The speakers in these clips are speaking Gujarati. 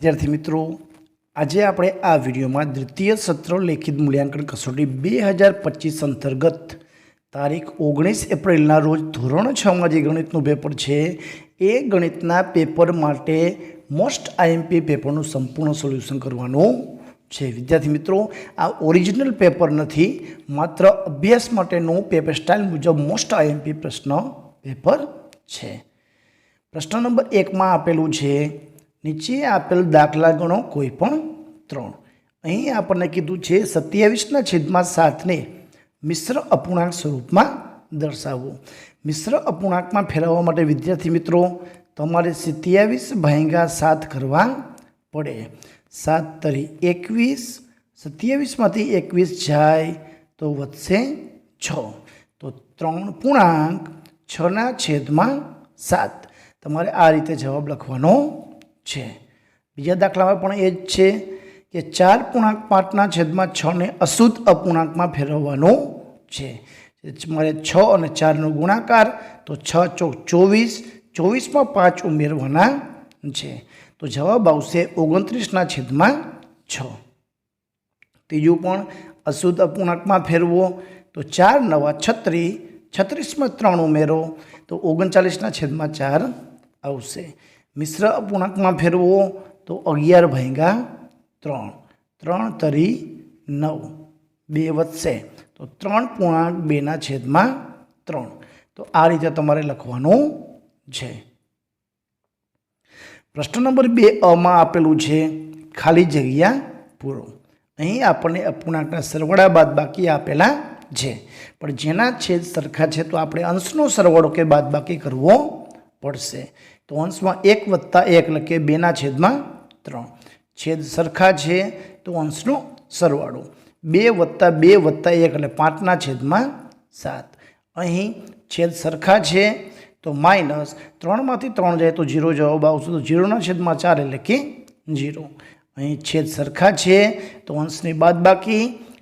विद्यार्थी मित्रों, आज आप आ विडियो में द्वितीय सत्र लेखित मूल्यांकन कसोटी 2025 अंतर्गत तारीख 19 एप्रिल रोज धोरण 6 में जो गणितનું पेपर है ए गणितना पेपर माटे मोस्ट आईएमपी पेपर संपूर्ण सोल्यूशन करवानुं छे। विद्यार्थी मित्रों, आ ओरिजिनल पेपर नहीं, मात्र अभ्यास माटेनुं पेपर स्टाइल मुजब मोस्ट आईएमपी प्रश्न पेपर है। प्रश्न नंबर 1 में आपेलू है, नीचे आपेल दाखला गणो कोईपण त्रण। अहीं आपने कीधुं छे 27/7 ने मिश्र अपूर्णांक स्वरूप में दर्शावो। मिश्र अपूर्णांक में फेरववा माटे विद्यार्थी मित्रों तमारे 27/7 करवा पड़े। 7 तरी 21, 27 मांथी 21 जाए तो वधशे 6, तो 3 पूर्णांक 6/7 तमारे आ रीते जवाब लखवानो छे। बीजा दाखला में पण ए ज छे कि 4 पूर्णांक 5/6 ने अशुद्ध अपूर्णांक में फेरववानो छे। मारे 6 और 4 नो गुणाकार, तो 6 चौक 24, 24 में 5 उमेरवाना छे, तो जवाब आवशे 29/6। तीजू पण अशुद्ध अपूर्णांक में फेरवो, तो 4 नवा 36, 36 में 3 उमेरो तो 39/4 आवशे। मिश्र अपूर्णांक में फेरवो तो 11/3, 3 तरी 9, 2 वधशे तो 3 पूर्णांक 2/3। तो आ रीते तमारे लखवानुं छे। प्रश्न नंबर 2 अ में आपेलू है खाली जग्या पूरो। अहीं आपणे अपूर्णांकना सरवाळा बादबाकी आपेला है, पण जेना छेद सरखा है तो आपणे अंशनो सरवाळो के बादबाकी करवो पड़शे। तो अंश में 1+1 लखीए 2/3। छेद सरखा है तो अंशनो सरवाळो 2+2+1 એટલે 5/7। अहीं छेद सरखा है तो माइनस 3 में 3 जाए तो 0 जवाब आवशे, तो 0/4 એટલે કે 0। अहीं छेद सरखा है तो अंशनी बादबाकी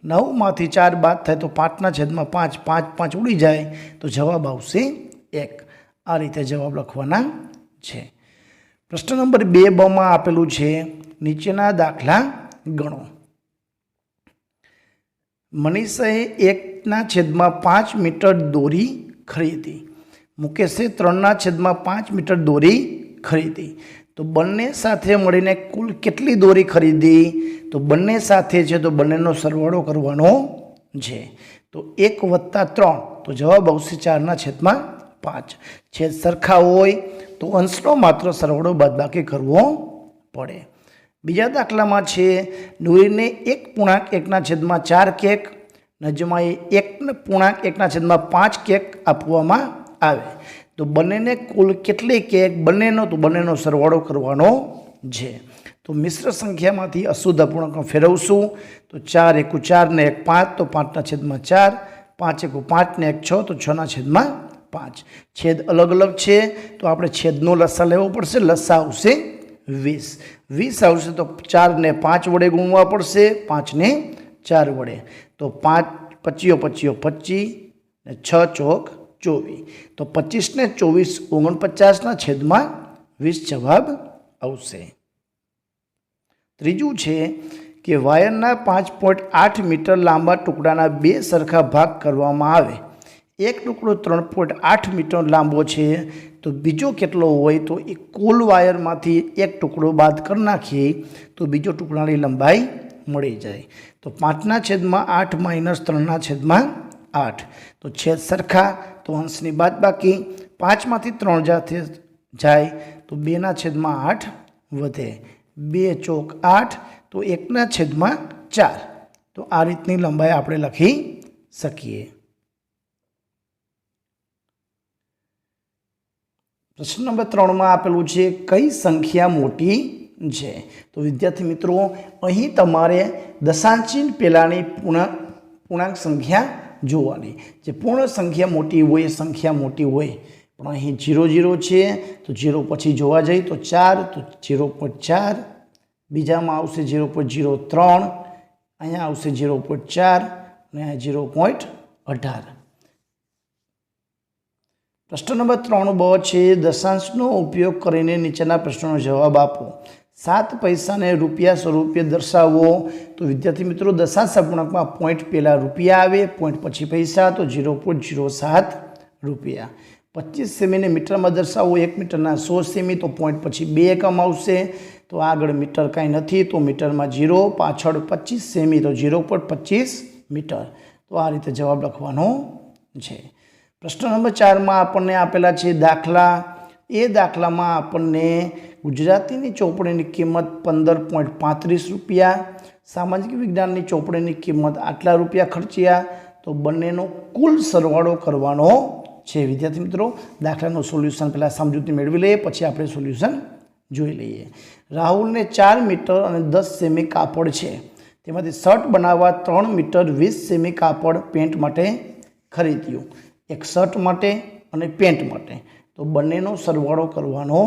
9 में 4 बाद थाय तो 5/5, 5 उड़ी जाए तो जवाब आवशे 1। आ रीते जवाब लखवाना छे। प्रश्न नंबर 2 में आपेलू है नीचेना दाखला गणो। मनीषाए 1/5 मीटर दोरी खरीदी। मुकेशे 3/5 मीटर दोरी खरीदी। तो बंने साथे मळीने कुल केटली दोरी खरीदी? तो बंने साथे छे तो बंनेनो सरवाळो करवानो छे। तो 1+3 तो जवाब आवशे 4/5। छेद सरखा होय तो अंशनो मात्र सरवाळो बादबाकी करवो पड़े। बीजा दाखला में छे नूरीने 1.1/4 केक, नजमाए 1.1/5 केक आपवामां आवे। तो बंनेने कुल केटली केक? बंनेनो तो बंनेनो सरवाळो करवानो छे। तो मिश्र संख्या में अशुद्ध अपूर्णांक फेरवशुं, तो 4 × 4 ने 1 5, तो 5/4, 5 × 5 ने 1 6, तो 6/5। छेद अलग अलग है तो आपणे छेदनो लसा लेवो पड़शे। लसा आवशे 20, 20 आवशे तो 4 ने 5 वडे गुणवा पड़शे, 5 ने 4 वडे, तो 5 25 25 25 ने 6 चौक 24, तो 25 ने 24 49 छेद में 20 जवाब आवशे। त्रीजू है कि वायरना 5.8 मीटर लांबा टुकड़ाना 2 सरखा भाग करवामां आवे। एक टुकड़ो 3.8 मीटर लांबो है तो बीजो केटलो होय? तो कुल वायर मांथी एक टुकड़ो बाद कर नाखीए तो बीजो टुकड़ानी लंबाई मळी जाए। तो 5/8 - 3/8, तो छेद सरखा तो अंशनी बादबाकी 5 में 3 जाए तो 2/8 वधे, 2 चौक 8 तो 1/4। तो आ रीतनी लंबाई आपणे लखी सकीए। प्रश्न नंबर 3 में आपेलू है कई संख्या मोटी है। तो विद्यार्थी मित्रों अहीं तमारे दशांशचिन्ह पहेलानी पूर्णांक संख्या जोवानी। जे पूर्ण संख्या मोटी होय, संख्या मोटी होय, पण अहीं 0 0 है तो 0 पछी जोवा जईए तो 4, तो 0.4, बीजामां आवशे 0.03, अहींया आवशे 0.4 અને 0.18। प्रश्न नंबर 3 ब है दशांशनो उपयोग करीने नीचेना प्रश्नों जवाब आपो। 7 પૈસાને રૂપિયા સ્વરૂપે દર્શાવવો તો વિદ્યાર્થી મિત્રો દશાંશ અપૂર્ણાંકમાં પોઈન્ટ પહેલાં રૂપિયા આવે, પોઈન્ટ પછી પૈસા, તો 0.07 રૂપિયા. 25 સેમીને મીટરમાં દર્શાવવો, 1 મીટરના 100 સેમી, તો પોઈન્ટ પછી 2 એકમ આવશે. તો આગળ મીટર કાંઈ નથી, તો મીટરમાં 0, પાછળ 25 સેમી, તો 0.25 મીટર. તો આ રીતે જવાબ લખવાનો છે. પ્રશ્ન નંબર 4માં આપણને આપેલા છે દાખલા. એ દાખલામાં આપણને ગુજરાતીની ચોપડીની કિંમત 15.35 રૂપિયા, સામાજિક વિજ્ઞાનની ચોપડીની કિંમત આટલા રૂપિયા ખર્ચ્યા. તો બંનેનો કુલ સરવાળો કરવાનો છે. વિદ્યાર્થી મિત્રો દાખલાનું સોલ્યુશન પહેલાં સમજૂતી મેળવી લઈએ, પછી આપણે સોલ્યુશન જોઈ લઈએ. રાહુલને 4 મીટર અને 10 સેમી કાપડ છે. તેમાંથી શર્ટ બનાવવા 3 મીટર 20 સેમી કાપડ પેન્ટ માટે ખરીદ્યું. એક શર્ટ માટે અને પેન્ટ માટે. તો બંનેનો સરવાળો કરવાનો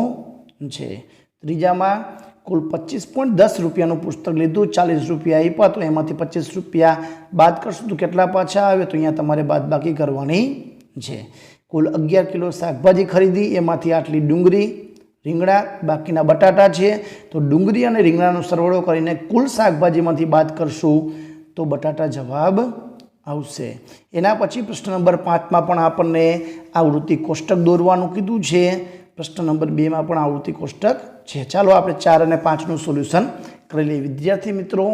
છે. ત્રીજામાં કુલ 25.10 રૂપિયાનું પુસ્તક લીધું, 40 રૂપિયા આપ્યા, તો એમાંથી 25 રૂપિયા બાદ કરશું તો કેટલા પાછા આવે, તો અહીંયા તમારે બાદબાકી કરવાની છે. કુલ 11 કિલો શાકભાજી ખરીદી, એમાંથી આટલી ડુંગળી, રીંગણા, બાકીના બટાટા છે. તો ડુંગળી અને રીંગણાનો સરવાળો કરીને કુલ શાકભાજીમાંથી બાદ કરશું તો બટાટા જવાબ આવશે. એના પછી પ્રશ્ન નંબર 5માં પણ આપણને આવૃત્તિ કોષ્ટક દોરવાનું કીધું છે. પ્રશ્ન નંબર 2માં પણ આવૃત્તિ કોષ્ટક છે. ચાલો આપણે 4 અને 5નું સોલ્યુશન કરી લઈએ. વિદ્યાર્થી મિત્રો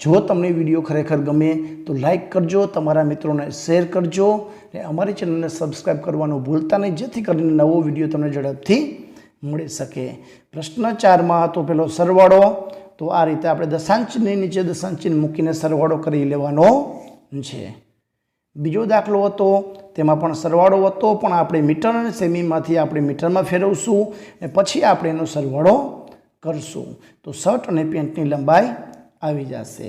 જો તમને વિડીયો ખરેખર ગમે તો લાઈક કરજો, તમારા મિત્રોને શેર કરજો અને અમારી ચેનલને સબસ્ક્રાઈબ કરવાનું ભૂલતા નહીં, જેથી કરીને નવો વિડીયો તમને ઝડપથી મળી શકે. પ્રશ્ન 4માં હતો પેલો સરવાળો. તો આ રીતે આપણે દશાંશની નીચે દશાંશ મૂકીને સરવાળો કરી લેવાનો છે. બીજો દાખલો હતો, તેમાં પણ સરવાળો હતો, પણ આપણે મીટર અને સેમીમાંથી આપણે મીટરમાં ફેરવશું અને પછી આપણે એનો સરવાળો કરશું. તો શર્ટ અને પેન્ટની લંબાઈ આવી જશે.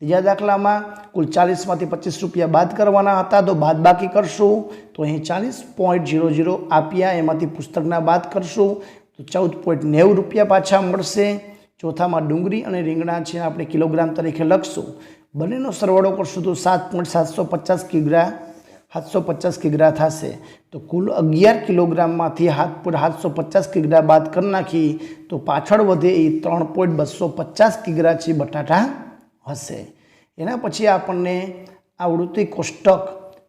ત્રીજા દાખલામાં કુલ 40માંથી 25 રૂપિયા બાદ કરવાના હતા, તો બાદબાકી કરશું. તો અહીં 40.00 આપ્યા, એમાંથી પુસ્તકના બાદ કરશું તો 14.90 રૂપિયા પાછા મળશે. ચોથામાં ડુંગળી અને રીંગણા છે, આપણે કિલોગ્રામ તરીકે લખશું. બંનેનો સરવાળો કરશું તો 7.750 કિગ્રા થશે. તો કુલ 11 કિલોગ્રામમાંથી 750 કિગ્રા બાદ કરી નાખી તો પાછળ વધે એ 3.250 કિગ્રા છે બટાટા હશે. એના પછી આપણને આવૃત્તિ કોષ્ટક,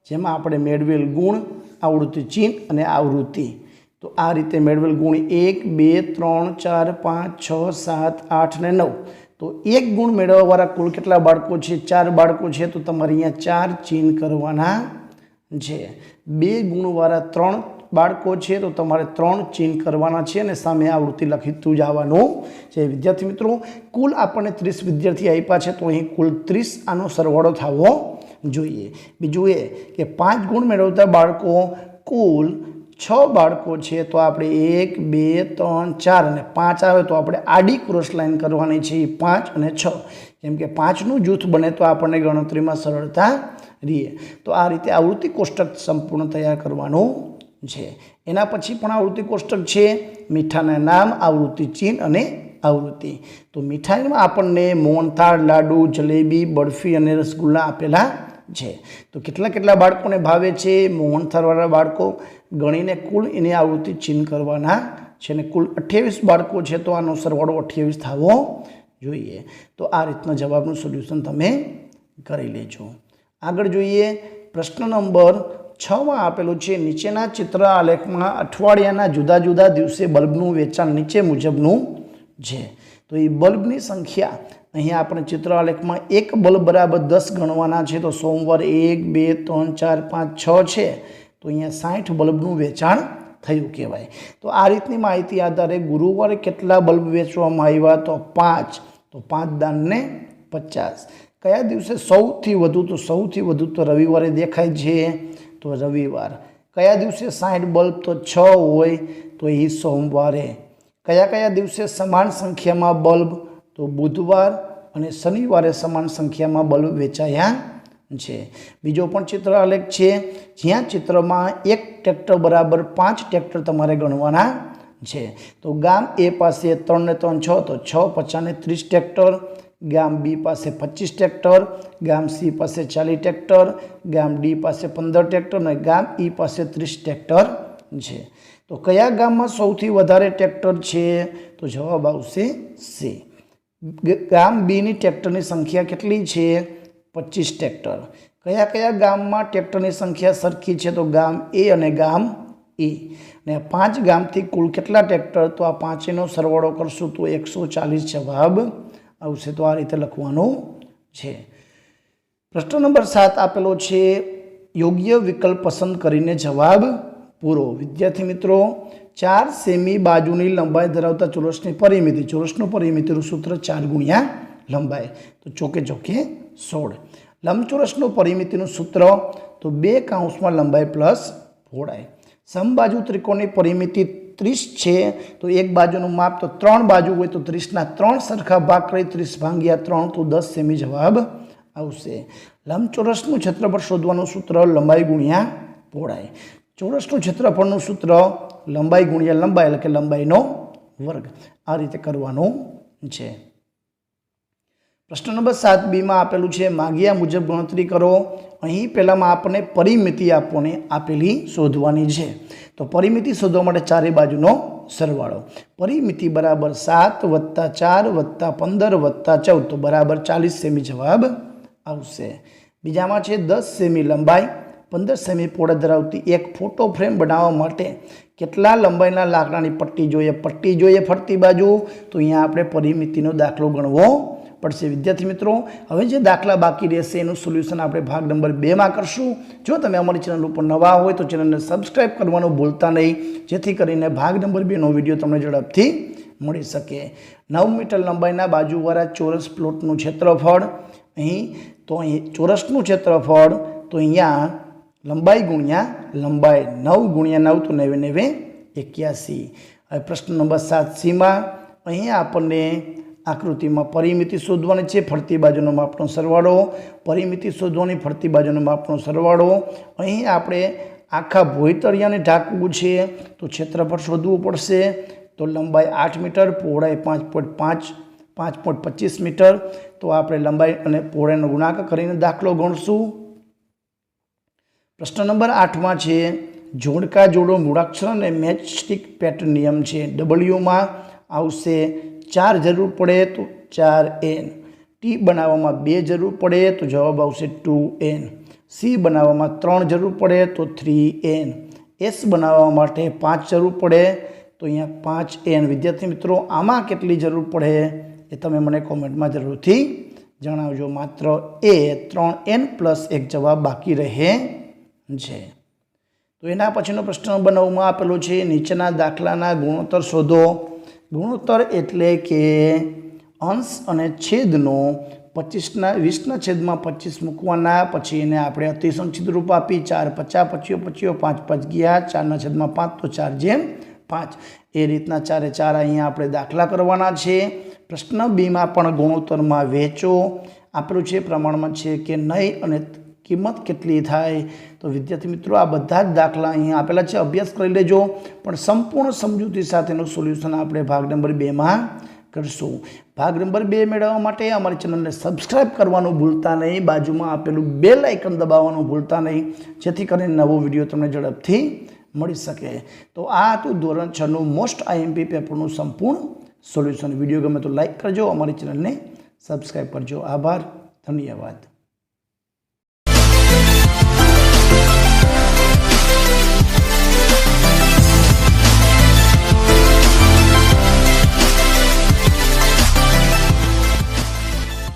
જેમાં આપણે મેળવેલ ગુણ, આવૃત્તિ ચિહ્ન અને આવૃત્તિ. તો આ રીતે મેળવેલ ગુણ 1, 2, 3, 4, 5, 6, 7, 8 અને 9. તો એક ગુણ મેળવવાવાળા કુલ કેટલા બાળકો છે? 4 બાળકો છે. તો તમારે અહીંયા 4 ચિહ્ન કરવાના છે. 2 ગુણવાળા 3 બાળકો છે, તો તમારે 3 ચિહ્ન કરવાના છે અને સામે આવૃત્તિ લખીતું જવાનું છે. વિદ્યાર્થી મિત્રો કુલ આપણને 30 વિદ્યાર્થી આપ્યા છે, તો અહીં કુલ 30 આનો સરવાળો થવો જોઈએ. બીજું એ કે 5 ગુણ મેળવતા બાળકો કુલ 6 બાળકો છે, તો આપણે 1, 2, 3, 4 અને 5 આવે તો આપણે આડી ક્રોસ લાઈન કરવાની છે, 5 અને 6. કેમ કે 5નું જૂથ બને તો આપણને ગણતરીમાં સરળતા રહે. તો આ રીતે આવૃત્તિ કોષ્ટક સંપૂર્ણ તૈયાર કરવાનું છે. એના પછી પણ આવૃત્તિ કોષ્ટક છે, મીઠાના નામ, આવૃત્તિ ચિહ્ન અને આવૃત્તિ. તો મીઠાઈમાં આપણને મોહનથાળ, લાડુ, જલેબી, બરફી અને રસગુલ્લા આપેલા છે. તો કેટલા બાળકોને ભાવે છે? મોહનથાળવાળા બાળકો ગણીને કુલ એની આવૃત્તિ ચિહ્ન કરવાના છે. અને કુલ 28 બાળકો છે, તો આનો સરવાળો 28 થવો જોઈએ. તો આ રીતના જવાબનું સોલ્યુશન તમે કરી લેજો. આગળ જોઈએ પ્રશ્ન નંબર 6માં આપેલું છે, નીચેના ચિત્ર આલેખમાં અઠવાડિયાના જુદા જુદા દિવસે બલ્બનું વેચાણ નીચે મુજબનું છે. તો એ બલ્બની સંખ્યા અહીંયા આપણે ચિત્ર આલેખમાં એક બલ્બ બરાબર 10 ગણવાના છે. તો સોમવાર 1, 2, 3, 4, 5, 6 છે, તો અહીંયા 60 બલ્બનું વેચાણ થયું કહેવાય. તો આ રીતની માહિતી આધારે ગુરુવારે કેટલા બલ્બ વેચવામાં આવ્યા? તો 5. તો 5 દાનને 50. કયા દિવસે સૌથી વધુ? તો સૌથી વધુ તો રવિવારે દેખાય છે, તો રવિવાર. કયા દિવસે 60 બલ્બ? તો 6 હોય, તો એ સોમવારે. કયા દિવસે સમાન સંખ્યામાં બલ્બ? તો બુધવાર અને શનિવારે સમાન સંખ્યામાં બલ્બ વેચાયા છે. બીજો પણ ચિત્ર આલેખ છે, જ્યાં ચિત્રમાં એક ટ્રેક્ટર બરાબર 5 ટ્રેક્ટર તમારે ગણવાના છે. તો ગામ એ પાસે 3 ને 3 6, તો 6 50 ને 30 ટ્રેક્ટર. ગામ બી પાસે 25 ટ્રેક્ટર, ગામ સી પાસે 40 ટ્રેક્ટર, ગામ ડી પાસે 15 ટ્રેક્ટર અને ગામ ઈ પાસે 30 ટ્રેક્ટર છે। તો કયા ગામમાં સૌથી વધારે ટ્રેક્ટર છે? તો જવાબ આવશે સી। ગામ બીની ટ્રેક્ટરની સંખ્યા કેટલી છે? 25 ટ્રેક્ટર। કયા કયા ગામમાં ટ્રેક્ટરની સંખ્યા સરખી છે? તો ગામ એ અને ગામ ઈ। ને 5 ગામથી કુલ કેટલા ટ્રેક્ટર? તો આ પાંચેનો સરવાળો કરશું તો 140 જવાબ આવશે। તો આ રીતે લખવાનું છે। પ્રશ્ન નંબર 7 આપેલો છે, યોગ્ય વિકલ્પ પસંદ કરીને જવાબ પૂરો। વિદ્યાર્થી મિત્રો, 4 સેમી બાજુની લંબાઈ ધરાવતા ચોરસની પરિમિતિ, ચોરસનું પરિમિતિનું સૂત્ર 4 ગુણ્યા લંબાઈ, તો ચોકે ચોકે 16। લંબચોરસનું પરિમિતિનું સૂત્ર તો 2 કૌંસમાં લંબાઈ પ્લસ પહોળાઈ। સમબાજુ ત્રિકોણની પરિમિતિ 30 છે, તો એક બાજુનું માપ તો 3 બાજુ હોય તો 30ના 3 સરખા ભાગ કરી 30 ભાગ્યા 3 તો 10 સેમી જવાબ આવશે। લંબચોરસનું ક્ષેત્રફળ શોધવાનું સૂત્ર લંબાઈ ગુણ્યા પહોળાઈ। ચોરસનું ક્ષેત્રફળનું સૂત્ર લંબાઈ ગુણ્યા લંબાઈ એટલે કે લંબાઈનો વર્ગ। આ રીતે કરવાનું છે। પ્રશ્ન નંબર 7 બીમાં આપેલું છે, માગ્યા મુજબ ગણતરી કરો। અહીં પહેલામાં આપણને પરિમિતિ આપેલી શોધવાની છે। તો પરિમિતિ શોધવા માટે ચારે બાજુનો સરવાળો, પરિમિતિ બરાબર 7 + 4 + 15 + 14 તો બરાબર 40 સેમી જવાબ આવશે। બીજામાં છે 10 સેમી લંબાઈ 15 સેમી પહોળાઈ ધરાવતી એક ફોટો ફ્રેમ બનાવવા માટે કેટલા લંબાઈના લાકડાની પટ્ટી જોઈએ? પટ્ટી જોઈએ ફરતી બાજુ, તો અહીંયા આપણે પરિમિતિનો દાખલો ગણવો પડશે। વિદ્યાર્થી મિત્રો, હવે જે દાખલા બાકી રહેશે એનું સોલ્યુશન આપણે ભાગ નંબર 2માં કરશું। જો તમે અમારી ચેનલ ઉપર નવા હોય તો ચેનલને સબસ્ક્રાઈબ કરવાનું ભૂલતા નહીં, જેથી કરીને ભાગ નંબર 2નો વિડીયો તમને ઝડપથી મળી શકે। 9 મીટર લંબાઈના બાજુવાળા ચોરસ પ્લોટનું ક્ષેત્રફળ, અહીં ચોરસનું ક્ષેત્રફળ તો અહીંયા લંબાઈ ગુણ્યા લંબાઈ, 9 ગુણ્યા 9 તો 9 9 81। હવે પ્રશ્ન નંબર 7 અહીં આપણને આકૃતિમાં પરિમિતિ શોધવાની છે, ફરતી બાજુનો માપનો સરવાળો, પરિમિતિ શોધવાની ફરતી બાજુનો માપનો સરવાળો। અહીં આપણે આખા ભોંયતળિયાને ઢાંકવું છે તો ક્ષેત્રફળ શોધવું પડશે। તો લંબાઈ 8 મીટર, પહોળાઈ 5.25 મીટર, તો આપણે લંબાઈ અને પહોળાઈનો ગુણાકાર કરીને દાખલો ગણશું। પ્રશ્ન નંબર 8માં છે, જોડકા જોડો મૂળાક્ષર અને મેચસ્ટિક પેટર્ન નિયમ છે। ડબલ્યુમાં આવશે 4 જરૂર પડે તો 4n, ટી બનાવવામાં 2 જરૂર પડે તો જવાબ આવશે 2n, સી બનાવવામાં 3 જરૂર પડે તો 3n, એસ બનાવવા માટે 5 જરૂર પડે તો અહીંયા 5n। વિદ્યાર્થી મિત્રો, આમાં કેટલી જરૂર પડે એ તમે મને કોમેન્ટમાં જરૂરથી જણાવજો। માત્ર એ 3n + 1 જવાબ બાકી રહે છે। તો એના પછીનો પ્રશ્ન નંબર 9માં આપેલો છે, નીચેના દાખલાના ગુણોત્તર શોધો। ગુણોત્તર એટલે કે અંશ અને છેદનો 20/25 મૂકવાના, પછી એને આપણે અતિસંક્ષિપ્ત રૂપ આપી 4 50 25 5 5 ગયા, 4/5 તો 4/5 એ રીતના 4 4 અહીંયા આપણે દાખલા કરવાના છે। પ્રશ્ન બીમાં પણ ગુણોત્તરમાં વહેંચો આપેલું છે, પ્રમાણમાં છે કે નહીં અને કિંમત કેટલી થાય? તો વિદ્યાર્થી મિત્રો, આ બધા જ દાખલા અહીંયા આપેલા છે, અભ્યાસ કરી લેજો, પણ સંપૂર્ણ સમજૂતી સાથેનું સોલ્યુશન આપણે ભાગ નંબર 2માં કરશું। ભાગ નંબર 2 મેળવવા માટે અમારી ચેનલને સબસ્ક્રાઈબ કરવાનું ભૂલતા નહીં, બાજુમાં આપેલું બેલ આઇકન દબાવવાનું ભૂલતા નહીં, જેથી કરીને નવો વિડીયો તમને ઝડપથી મળી શકે। તો આ હતું ધોરણ 6નું મોસ્ટ આઈએમપી પેપરનું સંપૂર્ણ સોલ્યુશન। વિડીયો ગમે તો લાઈક કરજો, અમારી ચેનલને સબસ્ક્રાઈબ કરજો। આભાર, ધન્યવાદ।